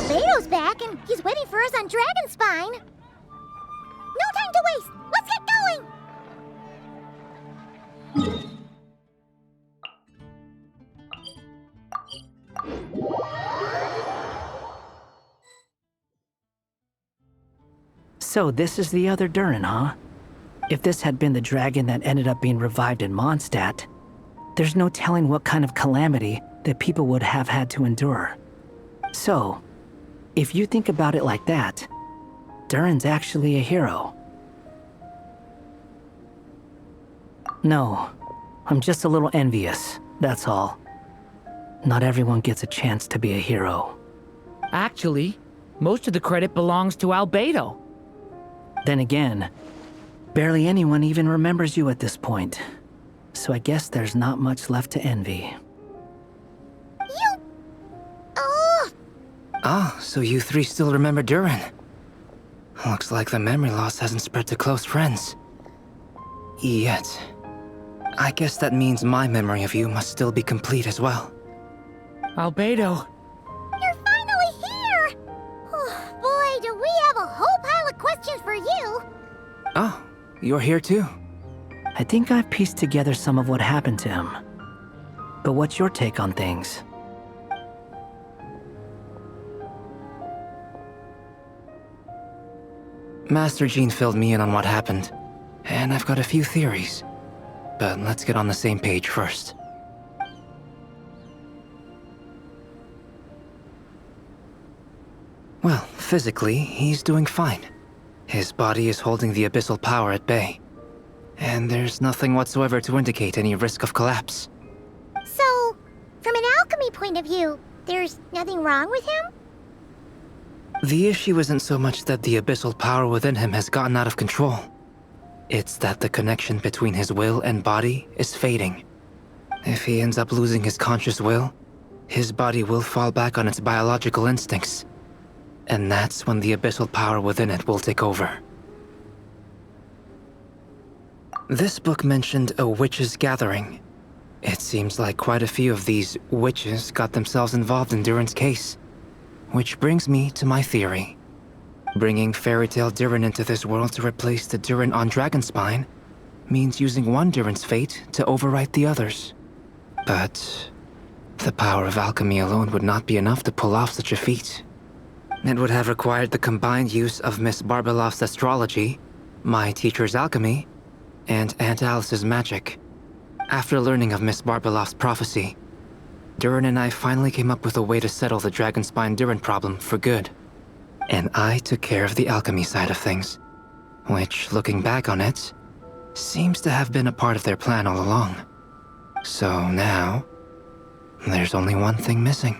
Rubedo's back, and he's waiting for us on Dragonspine. No time to waste! Let's get going! So this is the other Durin, huh? If this had been the dragon that ended up being revived in Mondstadt, there's no telling what kind of calamity that people would have had to endure. So, if you think about it like that, Durin's actually a hero. No, I'm just a little envious, that's all. Not everyone gets a chance to be a hero. Actually, most of the credit belongs to Rubedo. Then again, barely anyone even remembers you at this point. So I guess there's not much left to envy. You... Oh! Ah, so you three still remember Durin. Looks like the memory loss hasn't spread to close friends. Yet. I guess that means my memory of you must still be complete as well. Rubedo. You're finally here! Oh, boy, do we have a whole pile of questions for you! Oh, you're here too? I think I've pieced together some of what happened to him. But what's your take on things? Master Jean filled me in on what happened, and I've got a few theories. But let's get on the same page first. Well, physically, he's doing fine. His body is holding the abyssal power at bay. And there's nothing whatsoever to indicate any risk of collapse. So, from an alchemy point of view, there's nothing wrong with him? The issue isn't so much that the abyssal power within him has gotten out of control. It's that the connection between his will and body is fading. If he ends up losing his conscious will, his body will fall back on its biological instincts. And that's when the abyssal power within it will take over. This book mentioned a witches' gathering. It seems like quite a few of these witches got themselves involved in Durin's case. Which brings me to my theory. Bringing Fairy Tale Durin into this world to replace the Durin on Dragonspine means using one Durin's fate to overwrite the others. But the power of alchemy alone would not be enough to pull off such a feat. It would have required the combined use of Miss Barbeloff's astrology, my teacher's alchemy, and Aunt Alice's magic. After learning of Miss Barbeloff's prophecy, Durin and I finally came up with a way to settle the Dragonspine Durin problem for good. And I took care of the alchemy side of things, which, looking back on it, seems to have been a part of their plan all along. So now, there's only one thing missing.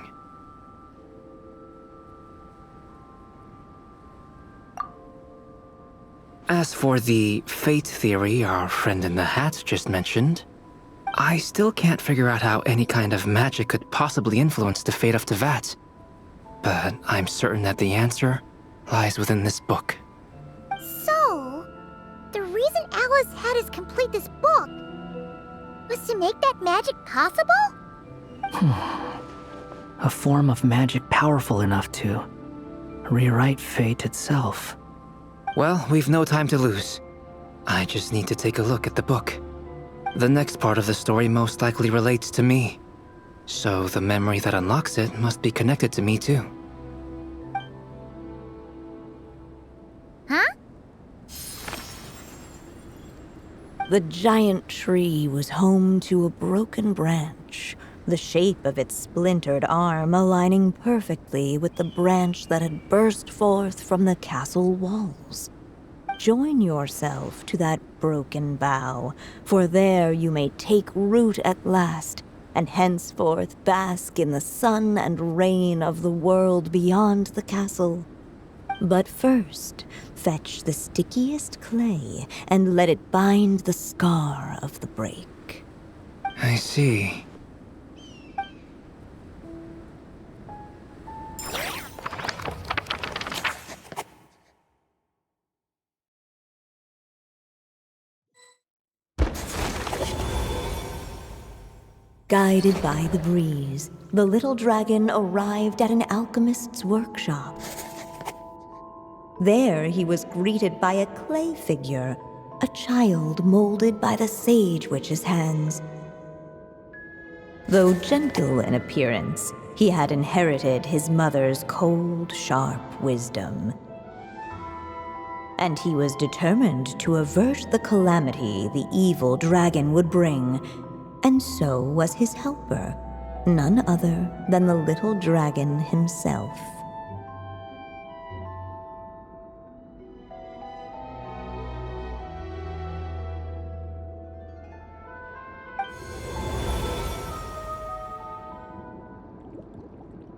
As for the fate theory our friend in the hat just mentioned, I still can't figure out how any kind of magic could possibly influence the fate of Tevat. But I'm certain that the answer lies within this book. So, the reason Alice had us complete this book was to make that magic possible? A form of magic powerful enough to rewrite fate itself. Well, we've no time to lose. I just need to take a look at the book. The next part of the story most likely relates to me. So the memory that unlocks it must be connected to me too. Huh? The giant tree was home to a broken branch, the shape of its splintered arm aligning perfectly with the branch that had burst forth from the castle walls. Join yourself to that broken bough, for there you may take root at last, and henceforth bask in the sun and rain of the world beyond the castle. But first, fetch the stickiest clay and let it bind the scar of the break. I see. Guided by the breeze, the little dragon arrived at an alchemist's workshop. There he was greeted by a clay figure, a child molded by the sage witch's hands. Though gentle in appearance, he had inherited his mother's cold, sharp wisdom. And he was determined to avert the calamity the evil dragon would bring, and so was his helper, none other than the little dragon himself.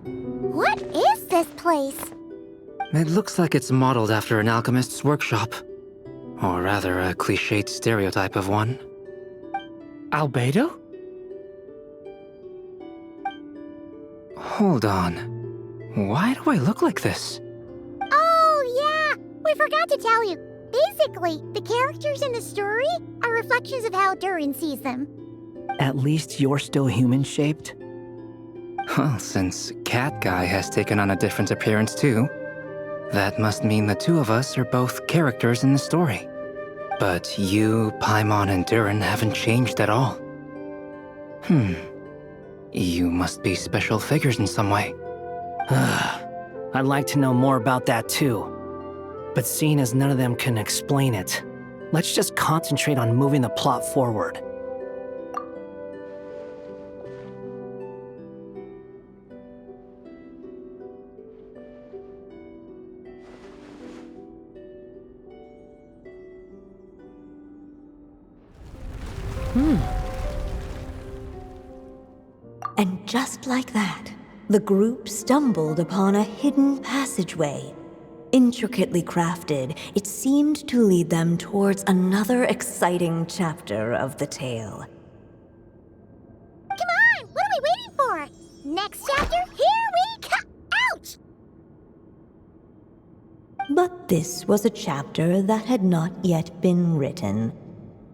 What is this place? It looks like it's modeled after an alchemist's workshop. Or rather, a cliched stereotype of one. Albedo? Hold on. Why do I look like this? Oh, yeah! We forgot to tell you. Basically, the characters in the story are reflections of how Durin sees them. At least you're still human-shaped? Well, since Cat Guy has taken on a different appearance too, that must mean the two of us are both characters in the story. But you, Paimon, and Durin haven't changed at all. You must be special figures in some way. I'd like to know more about that too. But seeing as none of them can explain it, let's just concentrate on moving the plot forward. And just like that, the group stumbled upon a hidden passageway. Intricately crafted, it seemed to lead them towards another exciting chapter of the tale. Come on! What are we waiting for? Next chapter, here we come! Ouch! But this was a chapter that had not yet been written.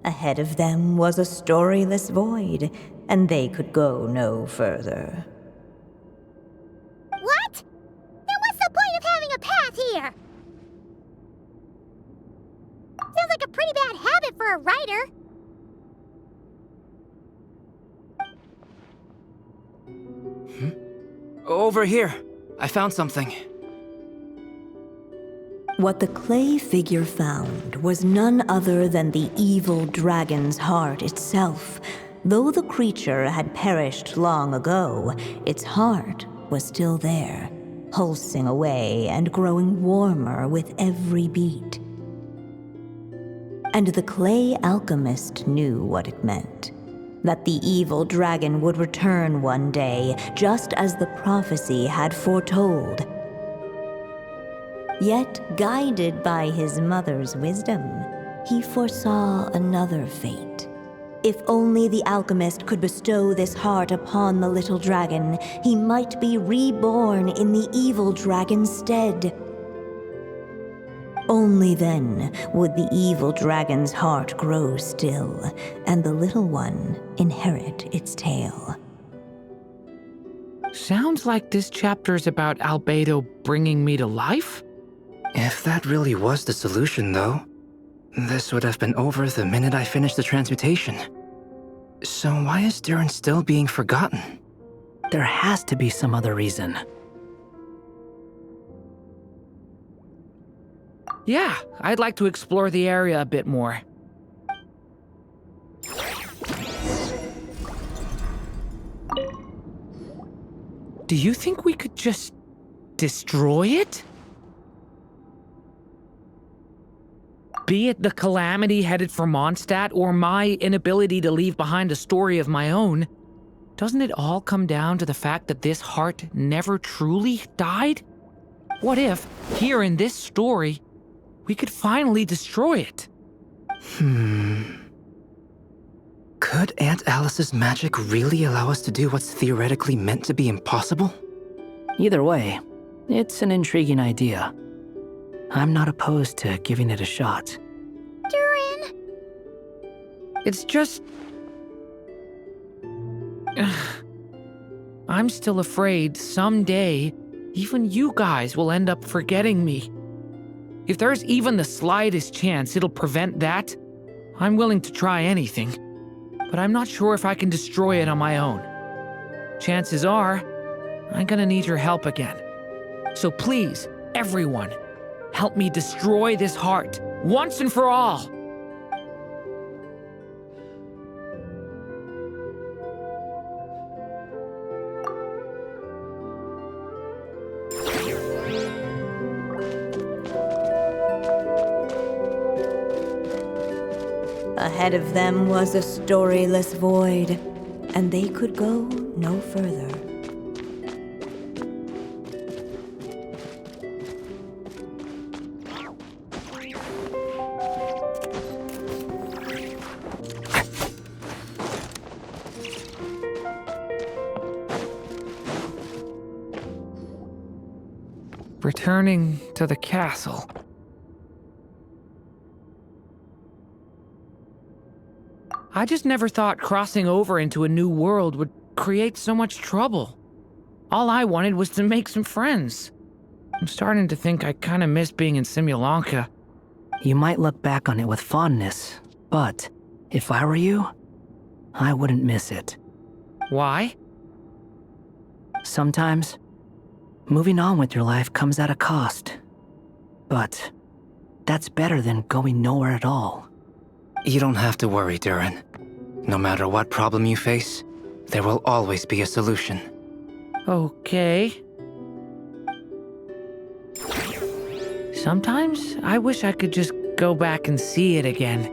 Ahead of them was a storyless void, and they could go no further. What? Then what's the point of having a path here? Sounds like a pretty bad habit for a writer. Over here. I found something. What the clay figure found was none other than the evil dragon's heart itself. Though the creature had perished long ago, its heart was still there, pulsing away and growing warmer with every beat. And the clay alchemist knew what it meant. That the evil dragon would return one day, just as the prophecy had foretold. Yet, guided by his mother's wisdom, he foresaw another fate. If only the alchemist could bestow this heart upon the little dragon, he might be reborn in the evil dragon's stead. Only then would the evil dragon's heart grow still, and the little one inherit its tale. Sounds like this chapter's about Albedo bringing me to life? If that really was the solution, though, this would have been over the minute I finished the transmutation. So why is Durin still being forgotten? There has to be some other reason. Yeah, I'd like to explore the area a bit more. Do you think we could just destroy it? Be it the calamity headed for Mondstadt or my inability to leave behind a story of my own, doesn't it all come down to the fact that this heart never truly died? What if, here in this story, we could finally destroy it? Could Aunt Alice's magic really allow us to do what's theoretically meant to be impossible? Either way, it's an intriguing idea. I'm not opposed to giving it a shot. Durin! It's just... I'm still afraid someday, even you guys will end up forgetting me. If there's even the slightest chance it'll prevent that, I'm willing to try anything. But I'm not sure if I can destroy it on my own. Chances are, I'm gonna need your help again. So please, everyone, help me destroy this heart, once and for all! Ahead of them was a storyless void, and they could go no further. Returning to the castle. I just never thought crossing over into a new world would create so much trouble. All I wanted was to make some friends. I'm starting to think I kinda miss being in Simulanka. You might look back on it with fondness, but if I were you, I wouldn't miss it. Why? Sometimes, moving on with your life comes at a cost. But that's better than going nowhere at all. You don't have to worry, Durin. No matter what problem you face, there will always be a solution. Okay. Sometimes I wish I could just go back and see it again.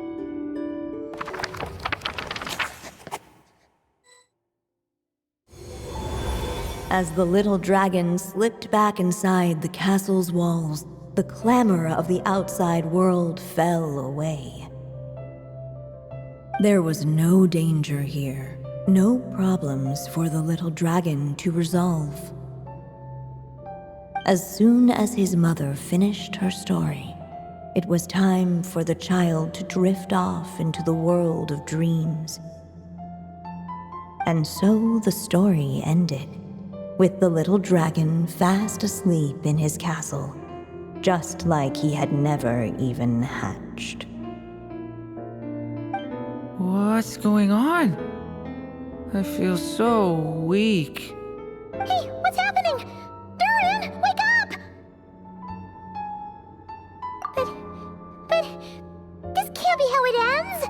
As the little dragon slipped back inside the castle's walls, the clamor of the outside world fell away. There was no danger here, no problems for the little dragon to resolve. As soon as his mother finished her story, it was time for the child to drift off into the world of dreams. And so the story ended, with the little dragon fast asleep in his castle, just like he had never even hatched. What's going on? I feel so weak. Hey, what's happening? Durin, wake up! But this can't be how it ends.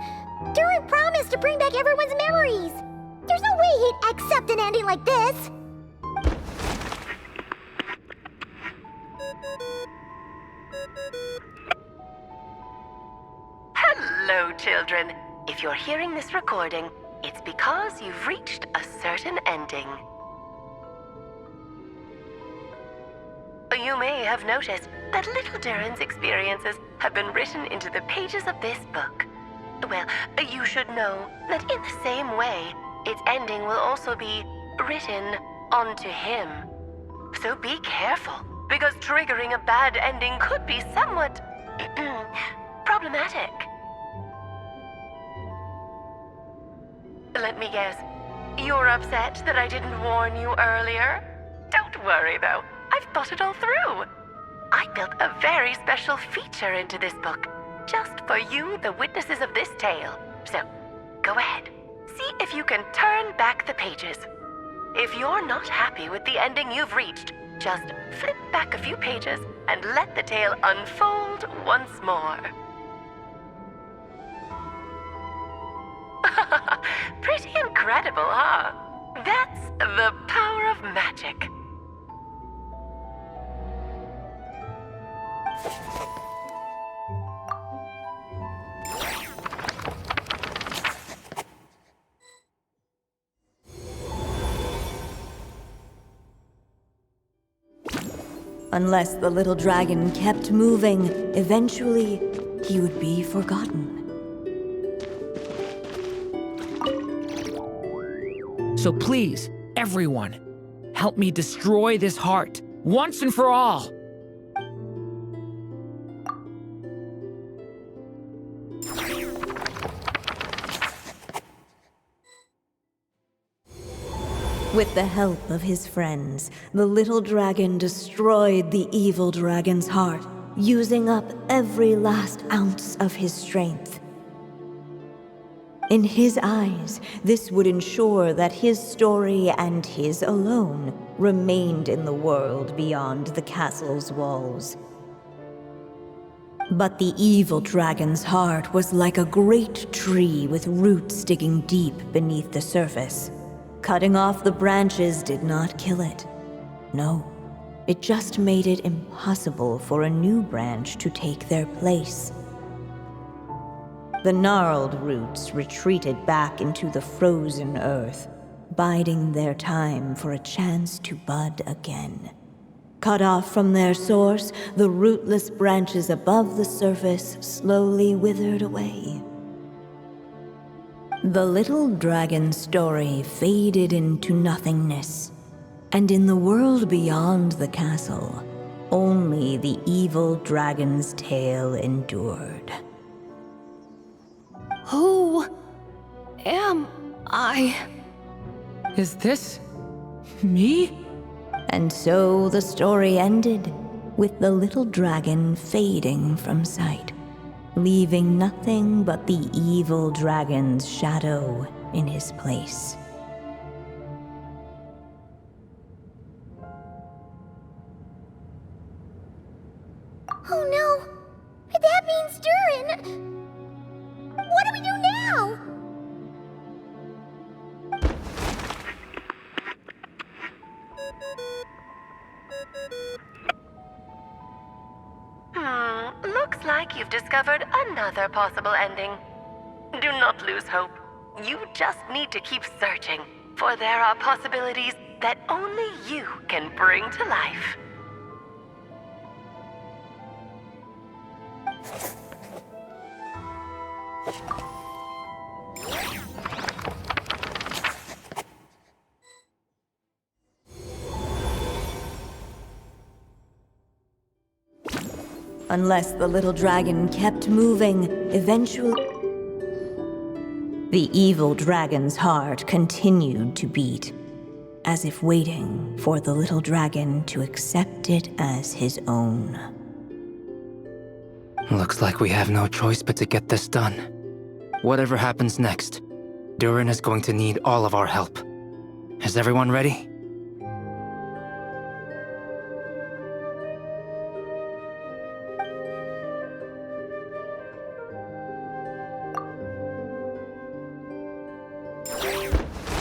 Durin promised to bring back everyone's memories. There's no way he'd accept an ending like this. Hello, children. If you're hearing this recording, it's because you've reached a certain ending. You may have noticed that little Durin's experiences have been written into the pages of this book. Well, you should know that in the same way, its ending will also be written onto him. So be careful, because triggering a bad ending could be somewhat problematic. Let me guess, you're upset that I didn't warn you earlier? Don't worry though, I've thought it all through. I built a very special feature into this book, just for you, the witnesses of this tale. So, go ahead, see if you can turn back the pages. If you're not happy with the ending you've reached, just flip back a few pages and let the tale unfold once more. Pretty incredible, huh? That's the power of magic. Unless the little dragon kept moving, eventually he would be forgotten. So please, everyone, help me destroy this heart, once and for all! With the help of his friends, the little dragon destroyed the evil dragon's heart, using up every last ounce of his strength. In his eyes, this would ensure that his story and his alone remained in the world beyond the castle's walls. But the evil dragon's heart was like a great tree with roots digging deep beneath the surface. Cutting off the branches did not kill it. No, it just made it impossible for a new branch to take their place. The gnarled roots retreated back into the frozen earth, biding their time for a chance to bud again. Cut off from their source, the rootless branches above the surface slowly withered away. The little dragon's story faded into nothingness, and in the world beyond the castle, only the evil dragon's tale endured. Who am I? Is this me? And so the story ended, with the little dragon fading from sight, leaving nothing but the evil dragon's shadow in his place. Oh no! That means Durin! What do we do now? Looks like you've discovered another possible ending. Do not lose hope. You just need to keep searching, for there are possibilities that only you can bring to life. Unless the little dragon kept moving, eventually... The evil dragon's heart continued to beat, as if waiting for the little dragon to accept it as his own. Looks like we have no choice but to get this done. Whatever happens next, Durin is going to need all of our help. Is everyone ready?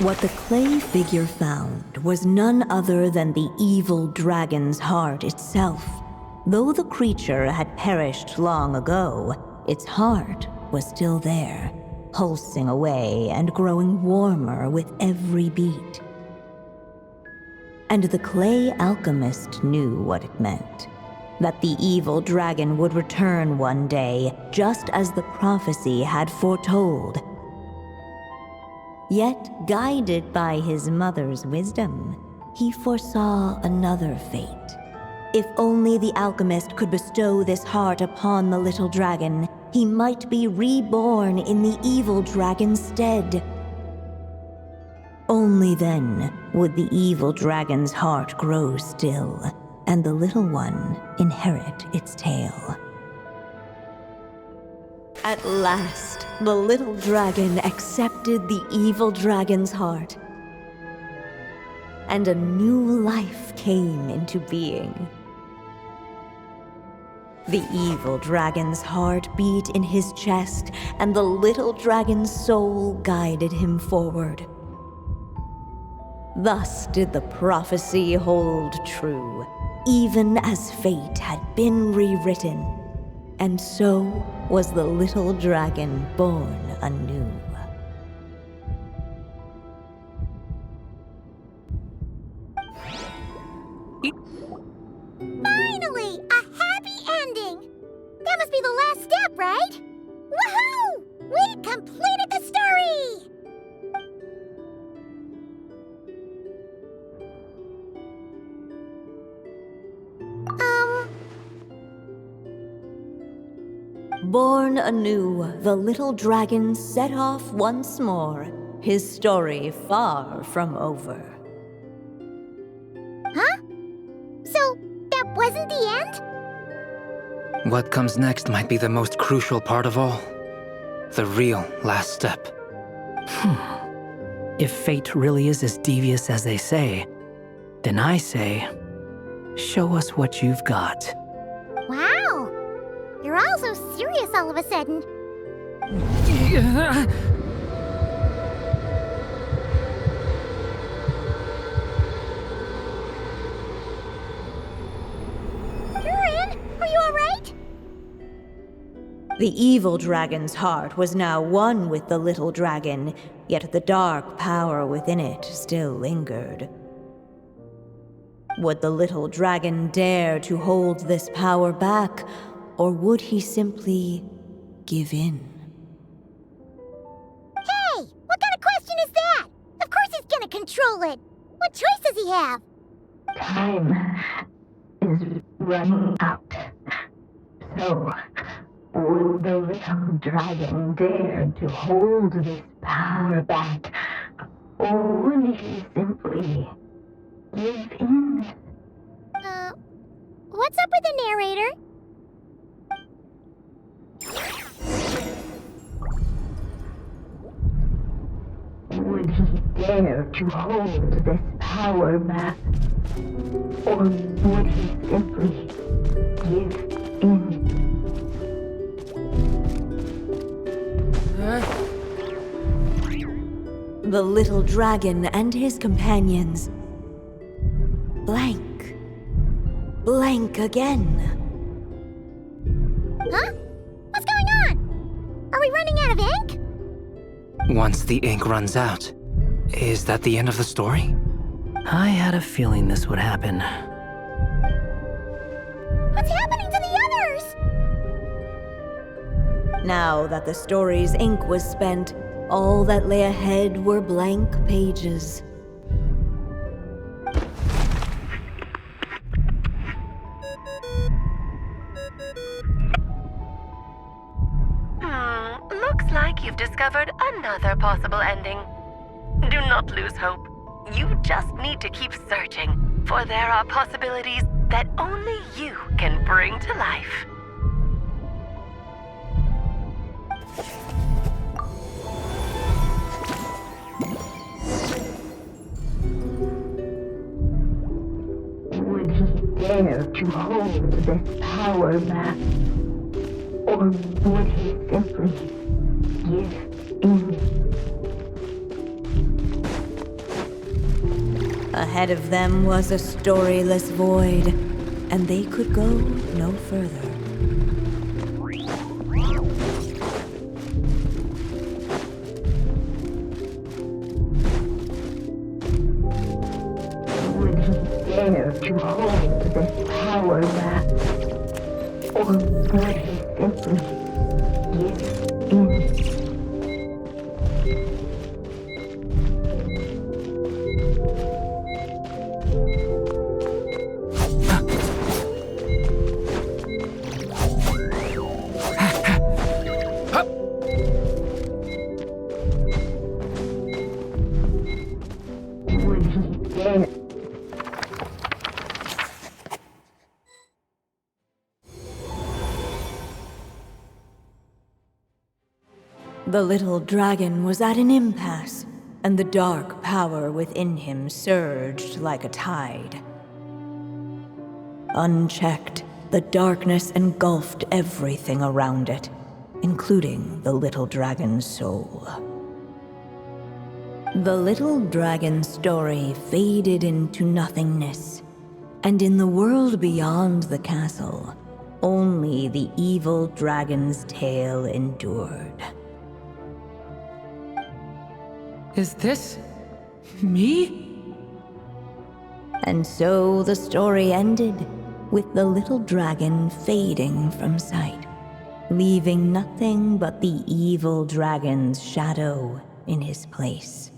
What the clay figure found was none other than the evil dragon's heart itself. Though the creature had perished long ago, its heart was still there, pulsing away and growing warmer with every beat. And the clay alchemist knew what it meant. That the evil dragon would return one day, just as the prophecy had foretold. Yet, guided by his mother's wisdom, he foresaw another fate. If only the alchemist could bestow this heart upon the little dragon, he might be reborn in the evil dragon's stead. Only then would the evil dragon's heart grow still, and the little one inherit its tale. At last, the little dragon accepted the evil dragon's heart, and a new life came into being. The evil dragon's heart beat in his chest, and the little dragon's soul guided him forward. Thus did the prophecy hold true, even as fate had been rewritten. And so was the little dragon born anew. Finally! A happy ending! That must be the last step, right? Woohoo! We completed the story! Born anew, the little dragon set off once more, his story far from over. Huh? So, that wasn't the end? What comes next might be the most crucial part of all. The real last step. If fate really is as devious as they say, then I say, show us what you've got. Wow! You're all so serious all of a sudden. Durin, are you alright? The evil dragon's heart was now one with the little dragon, yet the dark power within it still lingered. Would the little dragon dare to hold this power back, or would he simply give in? Hey! What kind of question is that? Of course he's gonna control it! What choice does he have? Time is running out. So, would the little dragon dare to hold this power back, or would he simply give in? What's up with the narrator? Would he dare to hold this power back, or would he simply give in? The little dragon and his companions blank. Blank again. Huh? What's going on? Are we running out of ink? Once the ink runs out, is that the end of the story? I had a feeling this would happen. What's happening to the others? Now that the story's ink was spent, all that lay ahead were blank pages. Looks like you've discovered another possible ending. Do not lose hope. You just need to keep searching, for there are possibilities that only you can bring to life. Would he dare to hold this power back, or would he simply give in? Ahead of them was a storyless void, and they could go no further. Would he dare to hold this power back, or would he simply give in? Would he dare? The little dragon was at an impasse, and the dark power within him surged like a tide. Unchecked, the darkness engulfed everything around it, including the little dragon's soul. The little dragon's story faded into nothingness, and in the world beyond the castle, only the evil dragon's tale endured. Is this me? And so the story ended, with the little dragon fading from sight, leaving nothing but the evil dragon's shadow in his place.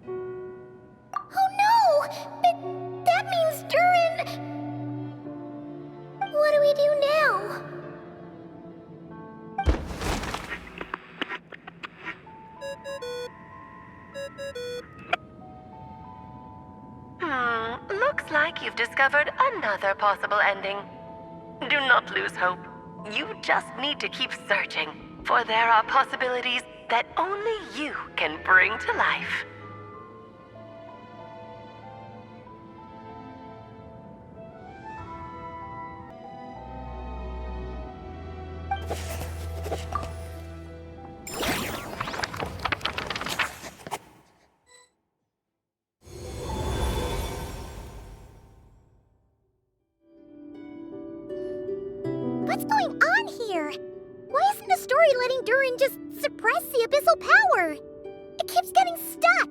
Oh no! That means Durin... What do we do now? Looks like you've discovered another possible ending. Do not lose hope. You just need to keep searching, for there are possibilities that only you can bring to life. What's going on here? Why isn't the story letting Durin just suppress the abyssal power? It keeps getting stuck.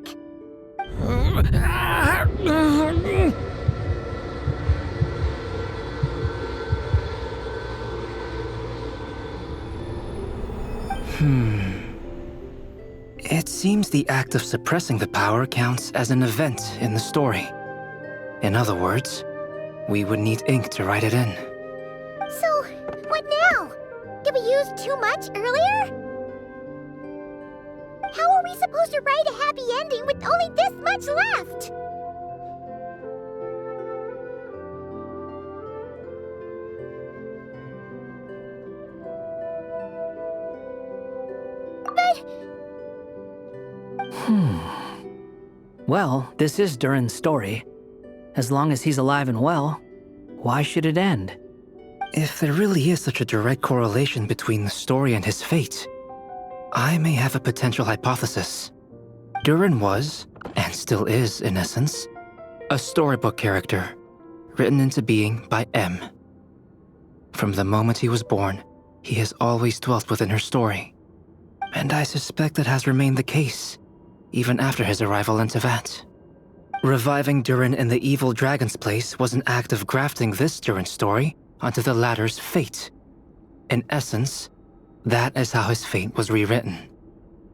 It seems the act of suppressing the power counts as an event in the story. In other words, we would need ink to write it in. So, what now? Did we use too much earlier? How are we supposed to write a happy ending with only this much left? Well, this is Durin's story. As long as he's alive and well, why should it end? If there really is such a direct correlation between the story and his fate, I may have a potential hypothesis. Durin was, and still is in essence, a storybook character, written into being by M. From the moment he was born, he has always dwelt within her story. And I suspect it has remained the case, even after his arrival in Tevat. Reviving Durin in the evil dragon's place was an act of grafting this Durin story onto the latter's fate. In essence, that is how his fate was rewritten.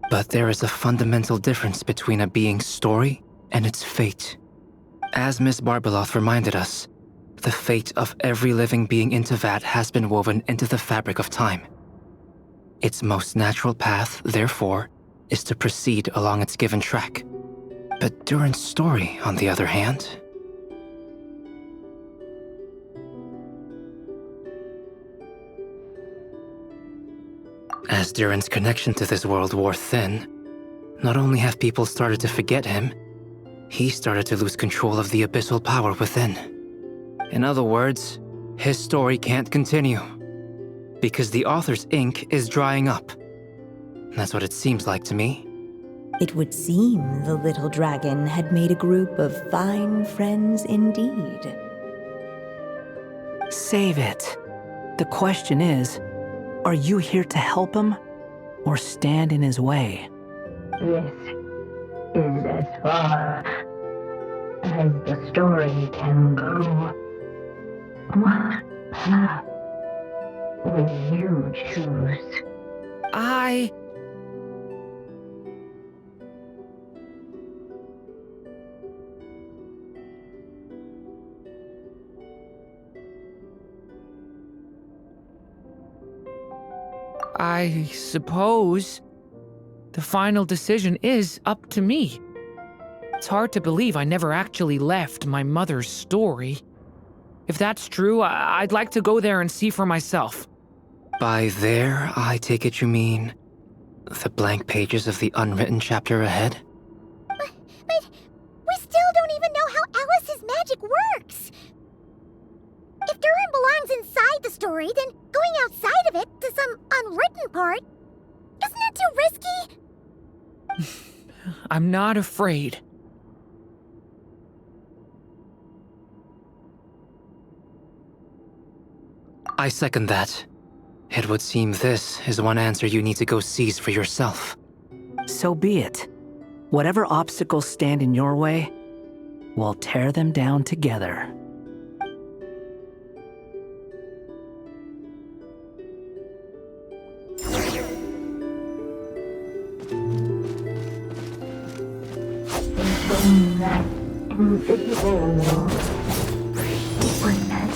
But there is a fundamental difference between a being's story and its fate. As Miss Barbeloth reminded us, the fate of every living being in Tevat has been woven into the fabric of time. Its most natural path, therefore, is to proceed along its given track. But Durin's story, on the other hand... As Durin's connection to this world wore thin, not only have people started to forget him, he started to lose control of the abyssal power within. In other words, his story can't continue, because the author's ink is drying up. That's what it seems like to me. It would seem the little dragon had made a group of fine friends indeed. Save it. The question is, are you here to help him, or stand in his way? This is as far as the story can go. What path will you choose? I suppose the final decision is up to me. It's hard to believe I never actually left my mother's story. If that's true, I'd like to go there and see for myself. By there, I take it you mean the blank pages of the unwritten chapter ahead? But we still don't even know how Alice's magic works. If Durin belongs inside the story, then going outside of it to some unwritten part, isn't that too risky? I'm not afraid. I second that. It would seem this is one answer you need to go seize for yourself. So be it. Whatever obstacles stand in your way, we'll tear them down together. Between that invisible wall, when that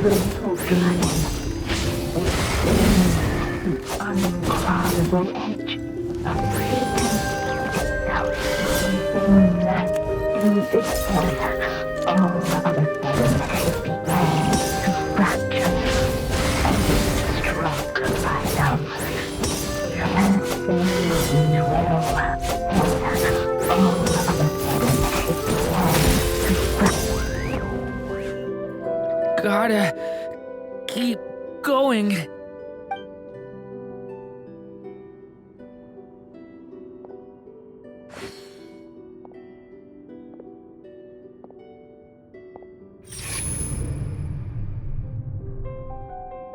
little dragon extends the uncrossable edge of freedom. Now, within that invisible all of a sudden it began to fracture and be struck by numbers. Just as each will, all of a sudden it began to fracture. Gotta keep going.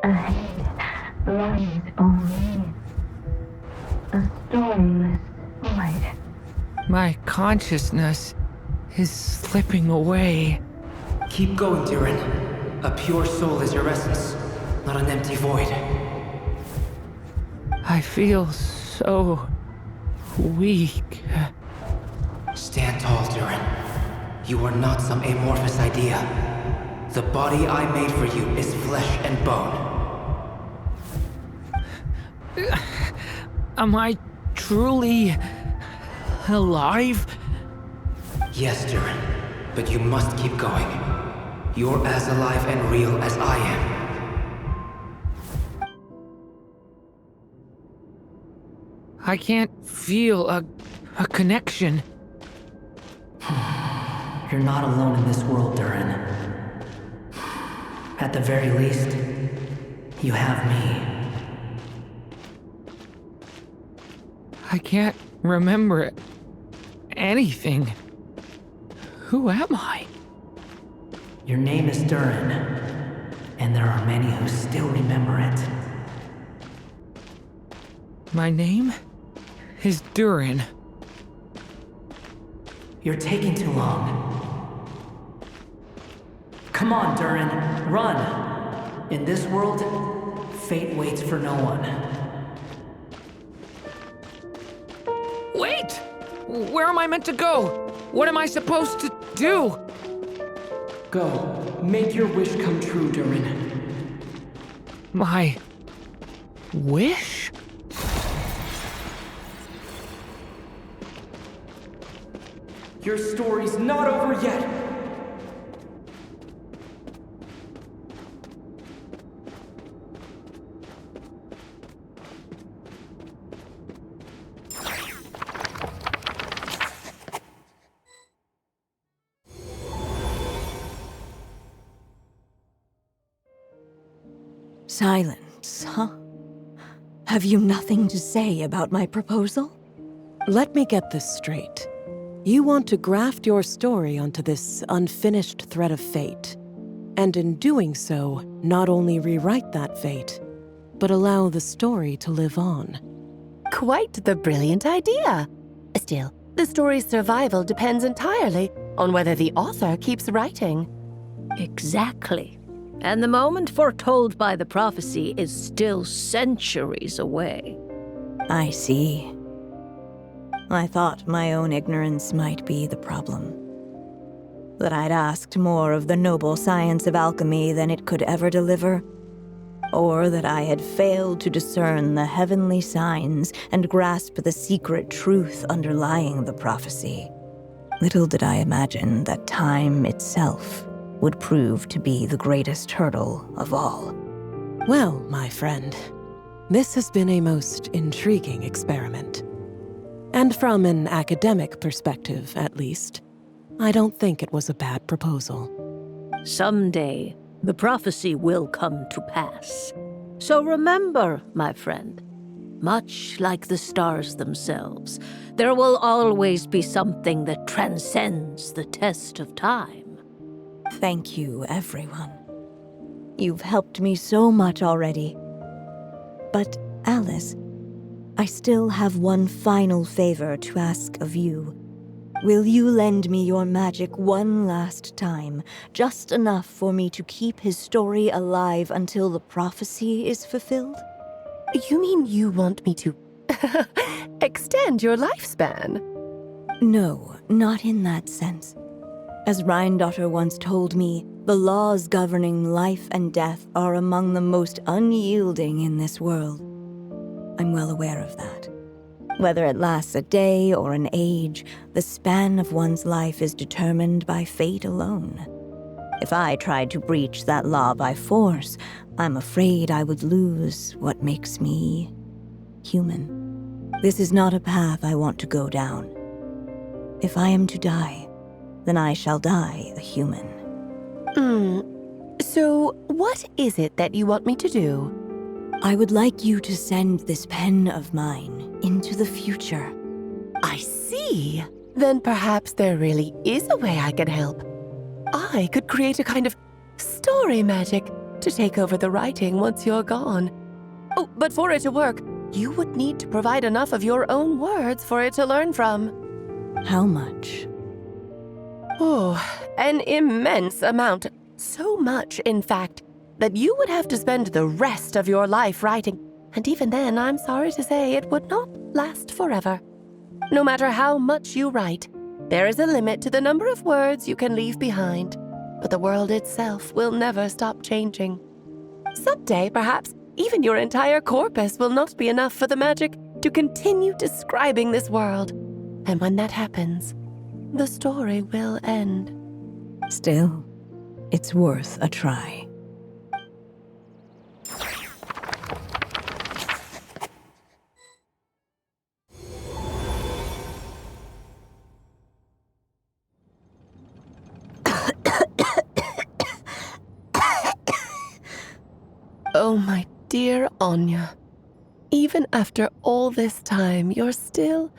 Ahead lies only a stormless void. My consciousness is slipping away. Keep going, Durin. A pure soul is your essence, not an empty void. I feel so weak. Stand tall, Durin. You are not some amorphous idea. The body I made for you is flesh and bone. Am I truly alive? Yes, Durin, but you must keep going. You're as alive and real as I am. I can't feel a connection. You're not alone in this world, Durin. At the very least, you have me. I can't remember anything. Who am I? Your name is Durin, and there are many who still remember it. My name is Durin. You're taking too long. Come on, Durin, run! In this world, fate waits for no one. Wait! Where am I meant to go? What am I supposed to do? Go, make your wish come true, Durin. My wish? Your story's not over yet! Silence, huh? Have you nothing to say about my proposal? Let me get this straight. You want to graft your story onto this unfinished thread of fate, and in doing so, not only rewrite that fate, but allow the story to live on. Quite the brilliant idea. Still, the story's survival depends entirely on whether the author keeps writing. Exactly. And the moment foretold by the prophecy is still centuries away. I see. I thought my own ignorance might be the problem. That I'd asked more of the noble science of alchemy than it could ever deliver. Or that I had failed to discern the heavenly signs and grasp the secret truth underlying the prophecy. Little did I imagine that time itself would prove to be the greatest hurdle of all. Well, my friend, this has been a most intriguing experiment. And from an academic perspective, at least, I don't think it was a bad proposal. Someday, the prophecy will come to pass. So remember, my friend, much like the stars themselves, there will always be something that transcends the test of time. Thank you, everyone. You've helped me so much already. But, Alice, I still have one final favor to ask of you. Will you lend me your magic one last time, just enough for me to keep his story alive until the prophecy is fulfilled? You mean you want me to extend your lifespan? No, not in that sense. As Rheindotter once told me, the laws governing life and death are among the most unyielding in this world. I'm well aware of that. Whether it lasts a day or an age, the span of one's life is determined by fate alone. If I tried to breach that law by force, I'm afraid I would lose what makes me human. This is not a path I want to go down. If I am to die, then I shall die a human. So what is it that you want me to do? I would like you to send this pen of mine into the future. I see. Then perhaps there really is a way I can help. I could create a kind of story magic to take over the writing once you're gone. Oh, but for it to work, you would need to provide enough of your own words for it to learn from. How much? Oh, an immense amount. So much, in fact, that you would have to spend the rest of your life writing. And even then, I'm sorry to say, it would not last forever. No matter how much you write, there is a limit to the number of words you can leave behind. But the world itself will never stop changing. Someday, perhaps, even your entire corpus will not be enough for the magic to continue describing this world. And when that happens, the story will end. Still, it's worth a try. Oh, my dear Anya. Even after all this time, you're still...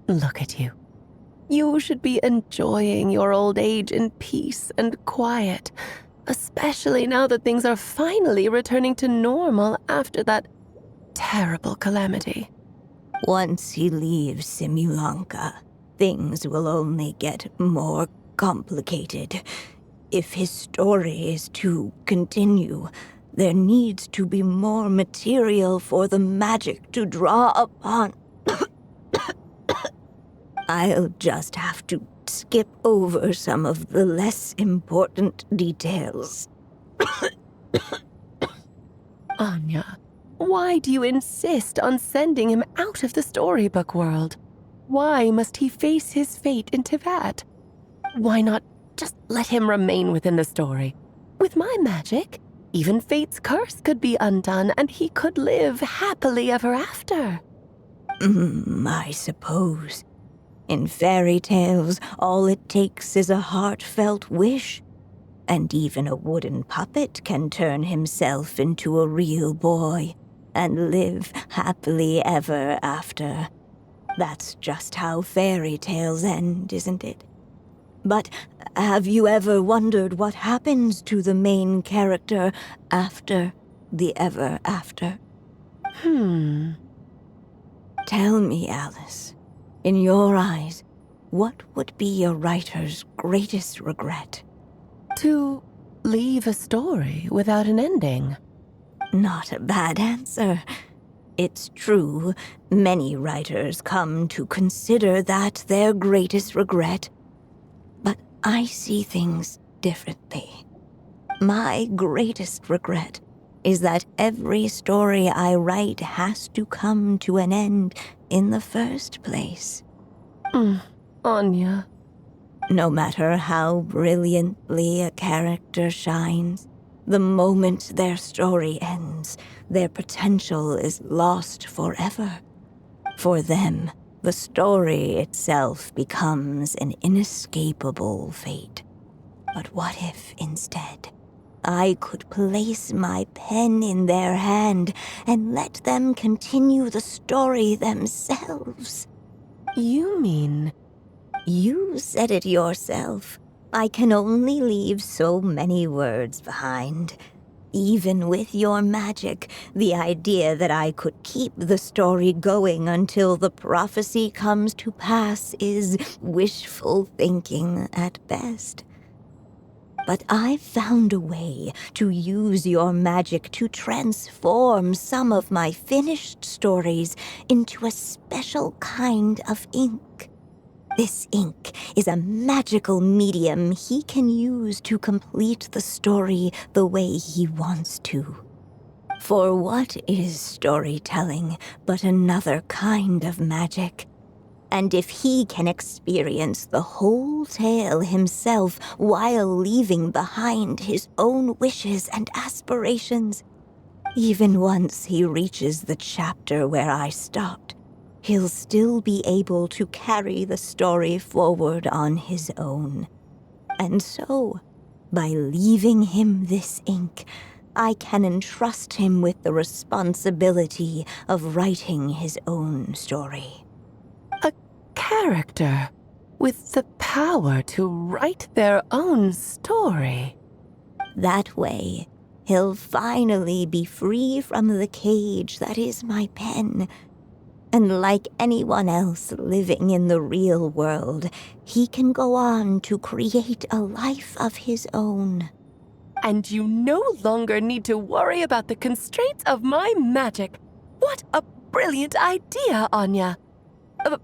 Look at you. You should be enjoying your old age in peace and quiet, especially now that things are finally returning to normal after that terrible calamity. Once he leaves Simulanka, things will only get more complicated. If his story is to continue, there needs to be more material for the magic to draw upon. I'll just have to skip over some of the less important details. Anya, why do you insist on sending him out of the storybook world? Why must he face his fate into that? Why not just let him remain within the story? With my magic, even fate's curse could be undone and he could live happily ever after. I suppose. In fairy tales, all it takes is a heartfelt wish. And even a wooden puppet can turn himself into a real boy and live happily ever after. That's just how fairy tales end, isn't it? But have you ever wondered what happens to the main character after the ever after? Tell me, Alice, in your eyes, what would be a writer's greatest regret? To leave a story without an ending. Not a bad answer. It's true, many writers come to consider that their greatest regret. But I see things differently. My greatest regret is that every story I write has to come to an end in the first place. Anya. No matter how brilliantly a character shines, the moment their story ends, their potential is lost forever. For them, the story itself becomes an inescapable fate. But what if, instead, I could place my pen in their hand and let them continue the story themselves? You mean... You said it yourself. I can only leave so many words behind. Even with your magic, the idea that I could keep the story going until the prophecy comes to pass is wishful thinking at best. But I've found a way to use your magic to transform some of my finished stories into a special kind of ink. This ink is a magical medium he can use to complete the story the way he wants to. For what is storytelling but another kind of magic? And if he can experience the whole tale himself while leaving behind his own wishes and aspirations, even once he reaches the chapter where I stopped, he'll still be able to carry the story forward on his own. And so, by leaving him this ink, I can entrust him with the responsibility of writing his own story. A character with the power to write their own story. That way, he'll finally be free from the cage that is my pen. And like anyone else living in the real world, he can go on to create a life of his own. And you no longer need to worry about the constraints of my magic. What a brilliant idea, Anya.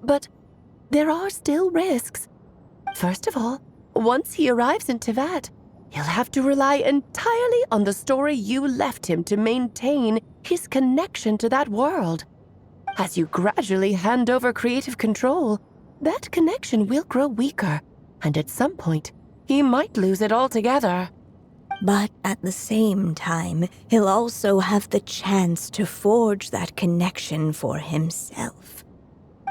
But there are still risks. First of all, once he arrives in Teyvat, he'll have to rely entirely on the story you left him to maintain his connection to that world. As you gradually hand over creative control, that connection will grow weaker, and at some point, he might lose it altogether. But at the same time, he'll also have the chance to forge that connection for himself.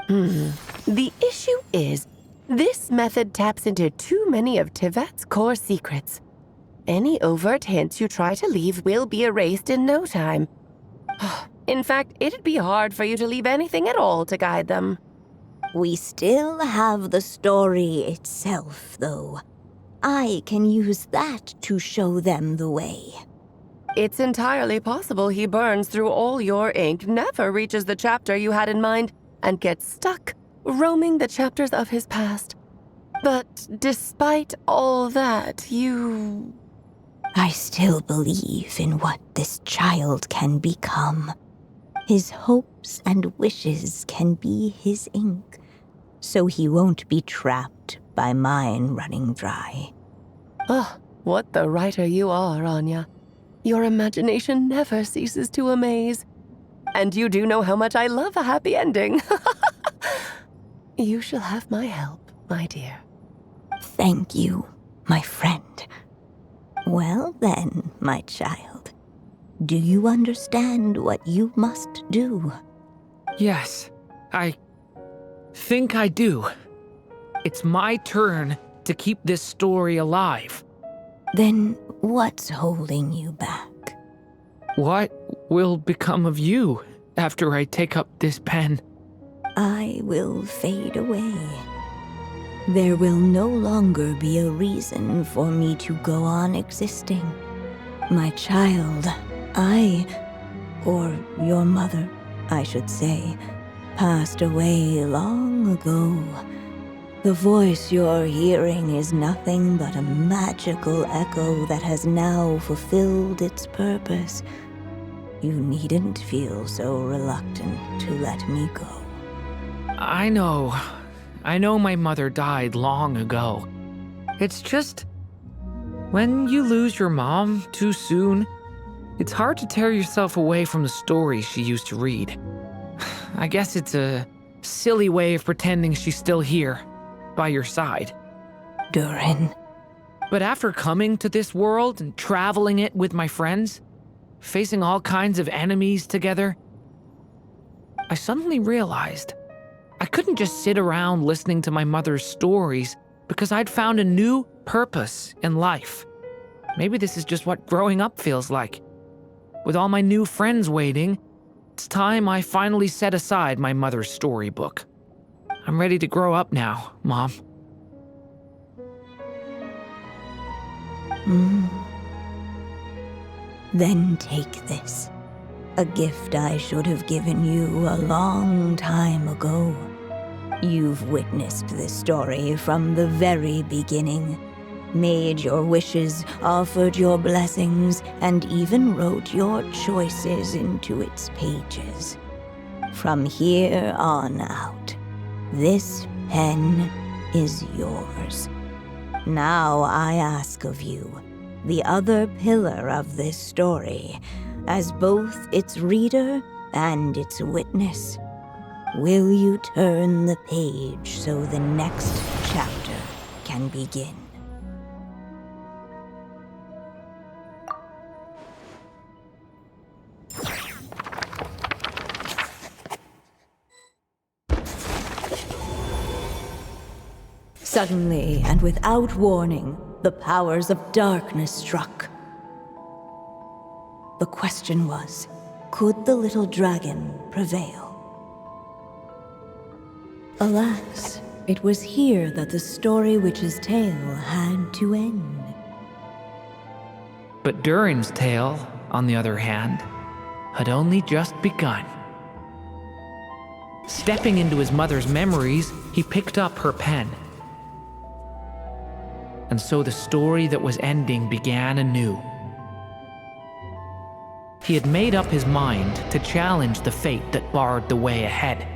The issue is, this method taps into too many of Teyvat's core secrets. Any overt hints you try to leave will be erased in no time. In fact, it'd be hard for you to leave anything at all to guide them. We still have the story itself, though. I can use that to show them the way. It's entirely possible he burns through all your ink, never reaches the chapter you had in mind, and gets stuck, roaming the chapters of his past. But despite all that, I still believe in what this child can become. His hopes and wishes can be his ink, so he won't be trapped by mine running dry. Oh, what the writer you are, Anya. Your imagination never ceases to amaze. And you do know how much I love a happy ending. You shall have my help, my dear. Thank you, my friend. Well then, my child, do you understand what you must do? Yes, I think I do. It's my turn to keep this story alive. Then what's holding you back? What will become of you after I take up this pen? I will fade away. There will no longer be a reason for me to go on existing. My child, or your mother, I should say, passed away long ago. The voice you're hearing is nothing but a magical echo that has now fulfilled its purpose. You needn't feel so reluctant to let me go. I know my mother died long ago. It's just, when you lose your mom too soon, it's hard to tear yourself away from the stories she used to read. I guess it's a silly way of pretending she's still here, by your side. Durin. But after coming to this world and traveling it with my friends, facing all kinds of enemies together, I suddenly realized I couldn't just sit around listening to my mother's stories because I'd found a new purpose in life. Maybe this is just what growing up feels like. With all my new friends waiting, it's time I finally set aside my mother's storybook. I'm ready to grow up now, Mom. Then take this. A gift I should have given you a long time ago. You've witnessed this story from the very beginning. Made your wishes, offered your blessings, and even wrote your choices into its pages. From here on out, this pen is yours. Now I ask of you, the other pillar of this story, as both its reader and its witness. Will you turn the page so the next chapter can begin? Suddenly, and without warning, the powers of darkness struck. The question was, could the little dragon prevail? Alas, it was here that the story witch's tale had to end. But Durin's tale, on the other hand, had only just begun. Stepping into his mother's memories, he picked up her pen. And so the story that was ending began anew. He had made up his mind to challenge the fate that barred the way ahead.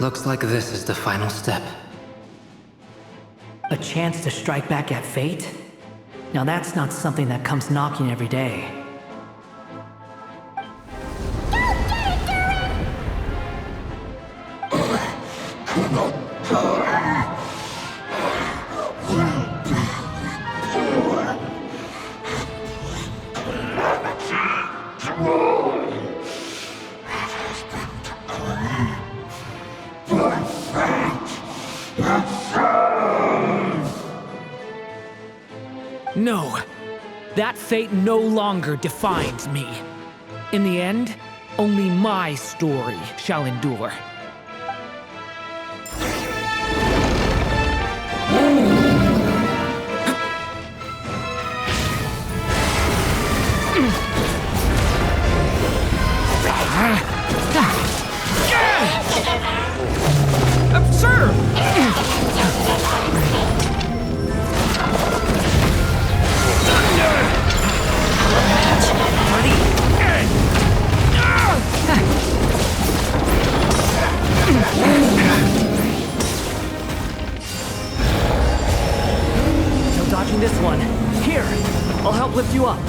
Looks like this is the final step. A chance to strike back at fate? Now that's not something that comes knocking every day. No, that fate no longer defines me. In the end, only my story shall endure. Absurd! No dodging this one. Here, I'll help lift you up.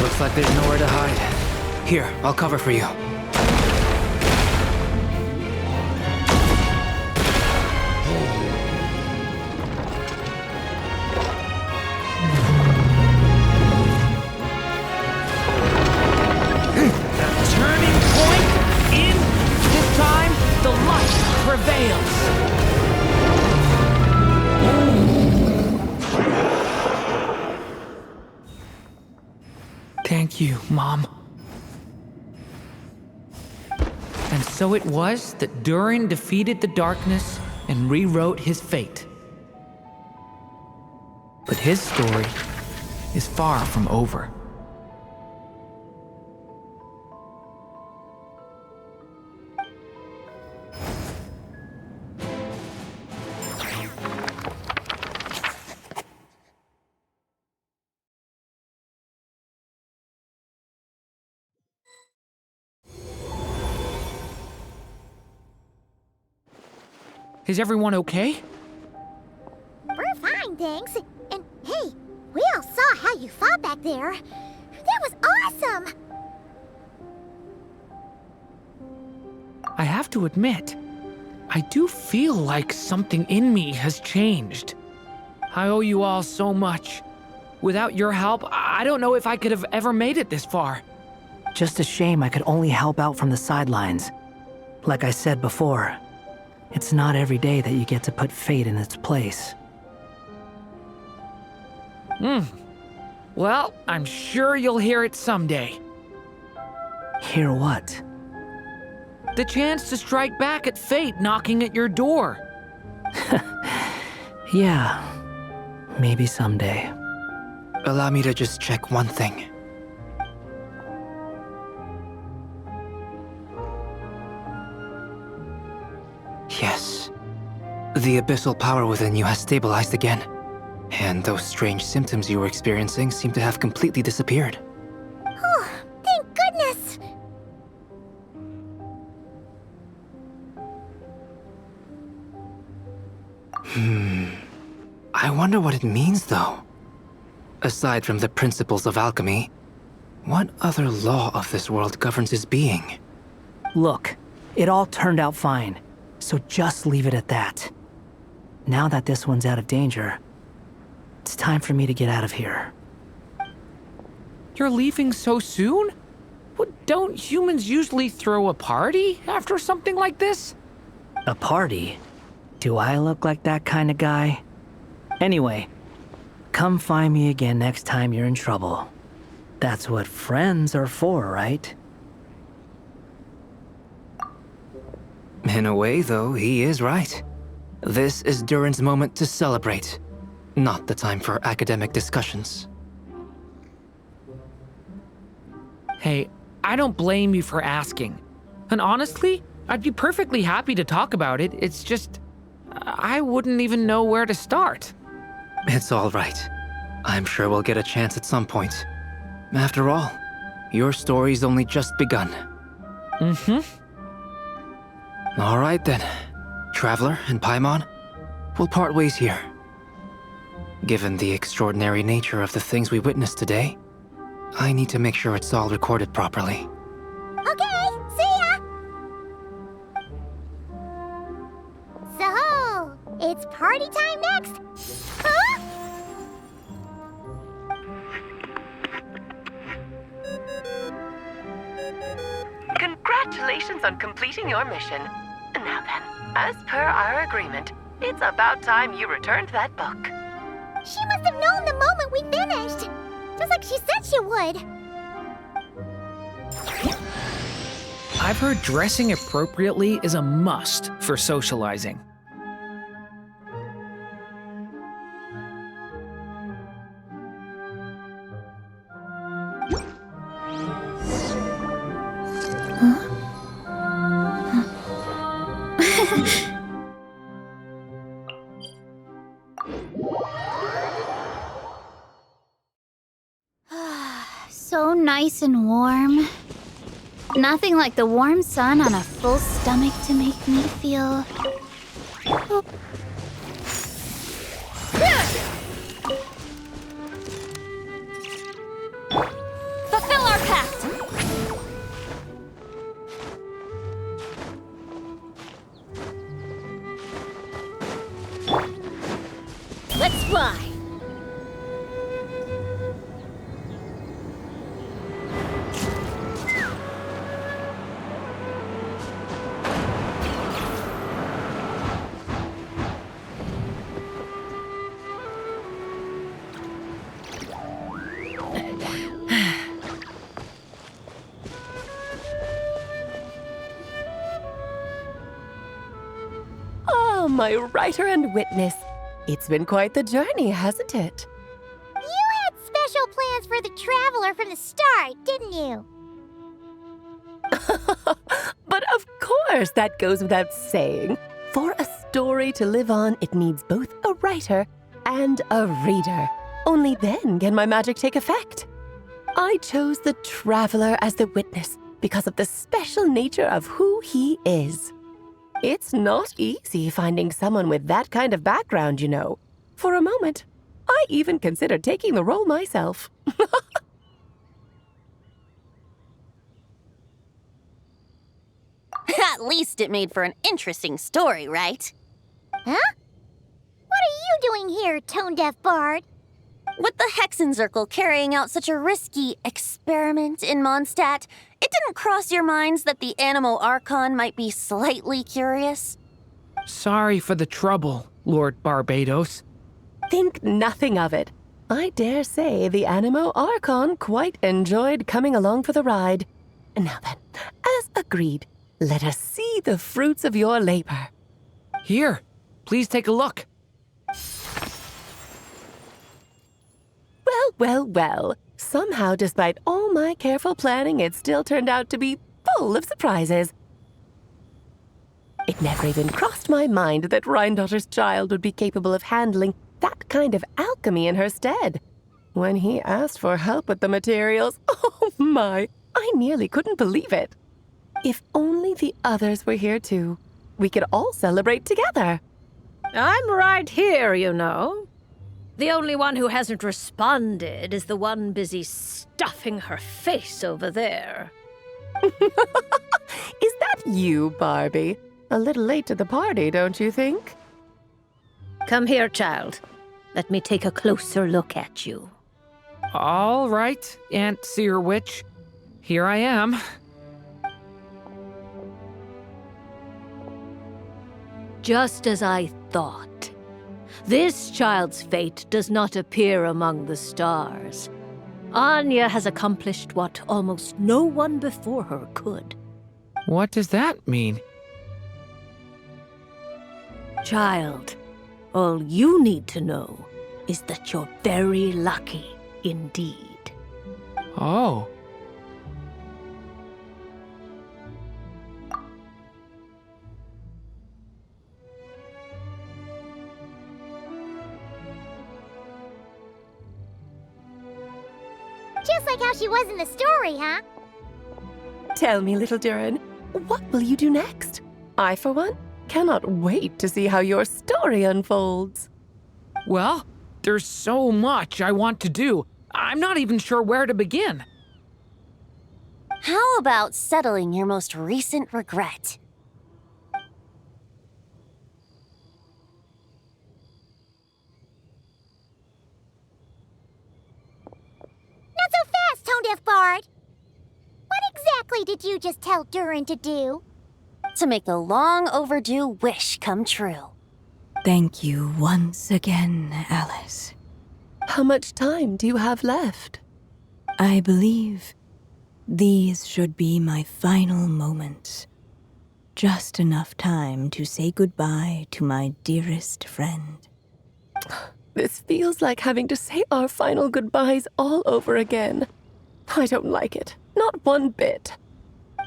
Looks like there's nowhere to hide. Here, I'll cover for you. Turning point in this time, the light prevails. Thank you, Mom. And so it was that Durin defeated the darkness and rewrote his fate. But his story is far from over. Is everyone okay? We're fine, thanks. And hey, we all saw how you fought back there. That was awesome! I have to admit, I do feel like something in me has changed. I owe you all so much. Without your help, I don't know if I could have ever made it this far. Just a shame I could only help out from the sidelines. Like I said before, it's not every day that you get to put fate in its place. Well, I'm sure you'll hear it someday. Hear what? The chance to strike back at fate knocking at your door. Yeah, maybe someday. Allow me to just check one thing. Yes. The abyssal power within you has stabilized again. And those strange symptoms you were experiencing seem to have completely disappeared. Oh, thank goodness! I wonder what it means, though. Aside from the principles of alchemy, what other law of this world governs his being? Look, it all turned out fine, so just leave it at that. Now that this one's out of danger, it's time for me to get out of here. You're leaving so soon? What, don't humans usually throw a party after something like this? A party? Do I look like that kind of guy? Anyway, come find me again next time you're in trouble. That's what friends are for, right? In a way, though, he is right. This is Durin's moment to celebrate, not the time for academic discussions. Hey, I don't blame you for asking. And honestly, I'd be perfectly happy to talk about it. It's just, I wouldn't even know where to start. It's all right. I'm sure we'll get a chance at some point. After all, your story's only just begun. All right then. Traveler and Paimon, we'll part ways here. Given the extraordinary nature of the things we witnessed today, I need to make sure it's all recorded properly. Okay, see ya! So, it's party time next! Huh? Congratulations on completing your mission. Now then, as per our agreement, it's about time you returned that book. She must have known the moment we finished! Just like she said she would! I've heard dressing appropriately is a must for socializing. So nice and warm. Nothing like the warm sun on a full stomach to make me feel... Fulfill our pact! Let's fly! my writer and witness. It's been quite the journey, hasn't it? You had special plans for the Traveler from the start, didn't you? But of course, that goes without saying. For a story to live on, it needs both a writer and a reader. Only then can my magic take effect. I chose the Traveler as the witness because of the special nature of who he is. It's not easy finding someone with that kind of background, you know. For a moment, I even considered taking the role myself. At least it made for an interesting story, right? Huh? What are you doing here, tone-deaf bard? With the Hexenzirkel carrying out such a risky experiment in Mondstadt, it didn't cross your minds that the Animo Archon might be slightly curious? Sorry for the trouble, Lord Barbados. Think nothing of it. I dare say the Animo Archon quite enjoyed coming along for the ride. Now then, as agreed, let us see the fruits of your labor. Here, please take a look. Well. Somehow, despite all my careful planning, it still turned out to be full of surprises. It never even crossed my mind that Rhindotter's child would be capable of handling that kind of alchemy in her stead. When he asked for help with the materials, oh my, I nearly couldn't believe it. If only the others were here too, we could all celebrate together. I'm right here, you know. The only one who hasn't responded is the one busy stuffing her face over there. Is that you, Barbie? A little late to the party, don't you think? Come here, child. Let me take a closer look at you. All right, Aunt Seer Witch. Here I am. Just as I thought. This child's fate does not appear among the stars. Anya has accomplished what almost no one before her could. What does that mean? Child, all you need to know is that you're very lucky indeed. Oh. Just like how she was in the story, huh? Tell me, little Durin, what will you do next? I, for one, cannot wait to see how your story unfolds. Well, there's so much I want to do. I'm not even sure where to begin. How about settling your most recent regret? Not so fast, tone-deaf bard. What exactly did you just tell Durin to do? To make the long overdue wish come true. Thank you once again, Alice. How much time do you have left? I believe these should be my final moments. Just enough time to say goodbye to my dearest friend. This feels like having to say our final goodbyes all over again. I don't like it. Not one bit.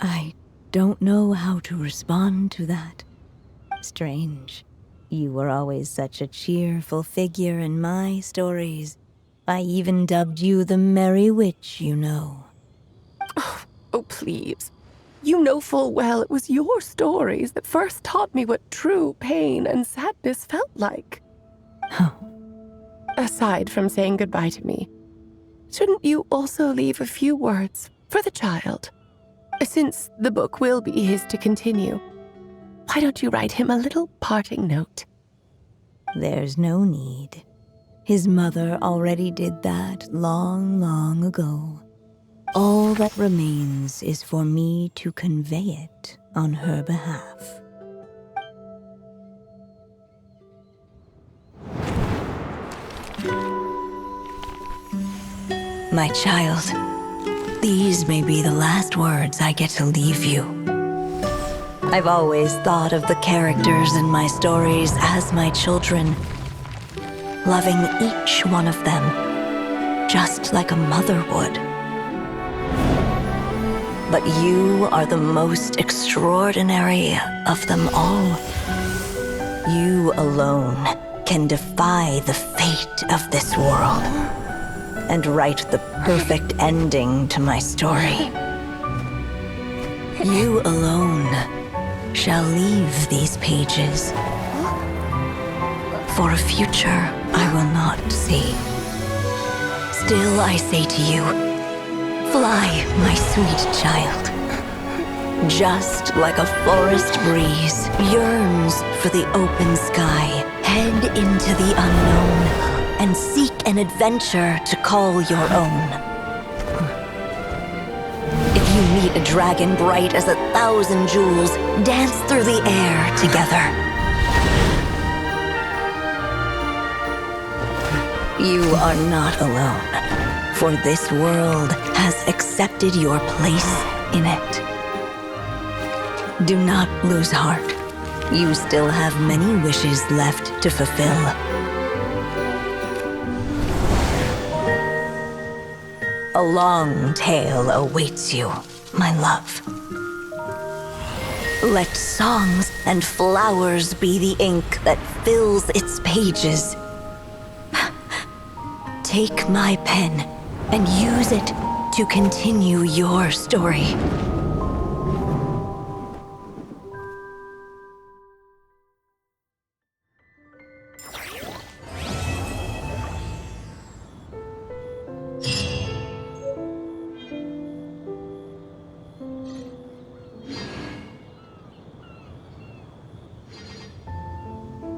I don't know how to respond to that. Strange. You were always such a cheerful figure in my stories. I even dubbed you the Merry Witch, you know. Oh, please. You know full well it was your stories that first taught me what true pain and sadness felt like. Oh. Aside from saying goodbye to me, shouldn't you also leave a few words for the child? Since the book will be his to continue, why don't you write him a little parting note? There's no need. His mother already did that long, long ago. All that remains is for me to convey it on her behalf. My child, these may be the last words I get to leave you. I've always thought of the characters in my stories as my children, loving each one of them, just like a mother would. But you are the most extraordinary of them all. You alone can defy the fate of this world and write the perfect ending to my story. You alone shall leave these pages for a future I will not see. Still I say to you, fly, my sweet child. Just like a forest breeze yearns for the open sky, head into the unknown and seek an adventure to call your own. If you meet a dragon bright as 1,000 jewels, dance through the air together. You are not alone, for this world has accepted your place in it. Do not lose heart. You still have many wishes left to fulfill. A long tale awaits you, my love. Let songs and flowers be the ink that fills its pages. Take my pen and use it to continue your story.